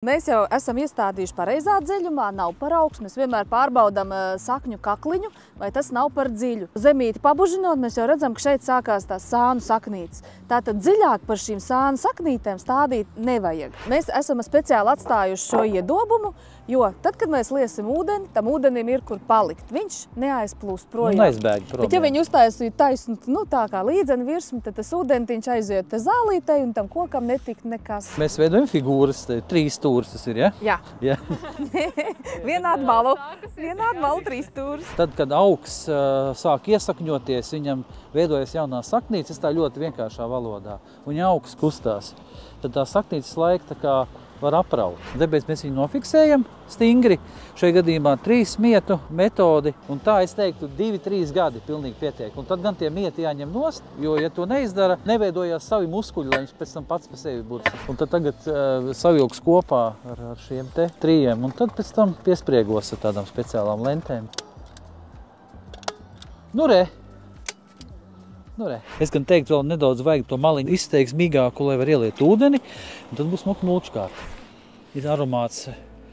Mēs jau esam iestādījuši pareizā dziļumā, nav par augstu. Mēs vienmēr pārbaudām sakņu kakliņu, vai tas nav par dziļu. Zemīti pabužinot, mēs jau redzam, ka šeit sākās tās sānu saknītes. Tātad dziļāk par šīm sānu saknītēm stādīt nevajag. Mēs esam speciāli atstājuši šo iedobumu, jo tad, kad mēs liesim ūdeni, tam ūdenim ir kur palikt. Viņš neaizplūst projām. Neaizbēg projām. Bet ja viņi uztaisītu taisnu, tā kā līdzeni virsmu, tad tas ūdentiņš aiziet te zālītei un tam kokam netikt nekas. Mēs veidojam figūras, 3 stūris tas ir, ja? Jā. Vienādu malu, 3 stūris. Tad, kad augs sāk iesakņoties, viņam veidojas jaunās saknītes, tā ļoti vienkāršā valodā. Un ja augs kustās, tad tā saknītes laika tā kā var apraut. Tāpēc mēs viņu nofiksējam stingri. Šajā gadījumā 3 mietu metodi, un tā es teiktu 2-3 gadi pilnīgi pietiek. Un tad gan tie mieti jāņem nost, jo, ja to neizdara, neveidojās savi muskuļi, lai viņš pēc tam pats par sevi būtu. Un tad tagad savilks kopā ar šiem te 3, un tad pēc tam piespriegos ar tādām speciālām lentēm. Nu re! Es gan teiktu, vēl nedaudz vajag to maliņu izteiks mīgāku, lai var ieliet ūdeni, un tad būs smuka mulčkārta. Ir aromāts.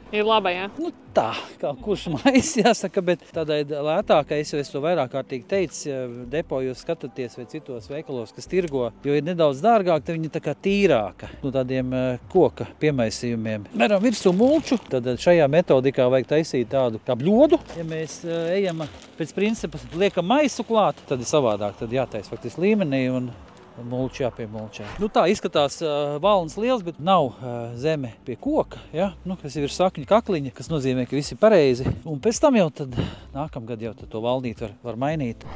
Ir laba, jā? Nu tā, kā kurš mais, jāsaka, bet tādai lētākai, es to vairāk kārtīgi teicu, depo jūs skatāties vai citos veikalos, kas tirgo, jo ir nedaudz dārgāk, tad viņi tā kā tīrāka, no tādiem koka piemaisījumiem. Mēram virsū mulču, tad šajā metodikā vajag taisīt tādu kā bļodu. Ja mēs ejam pēc principa, liekam maisu klāt, tad ir savādāk, tad jātais faktiski līmenī un mulči jāpiemulčē. Nu tā izskatās valns liels, bet nav zeme pie koka, ja? Kas jau ir sakņu kakliņa, kas nozīmē, ka viss ir pareizi. Un pēc tam jau tad nākamgad jau to valnīt var mainīt.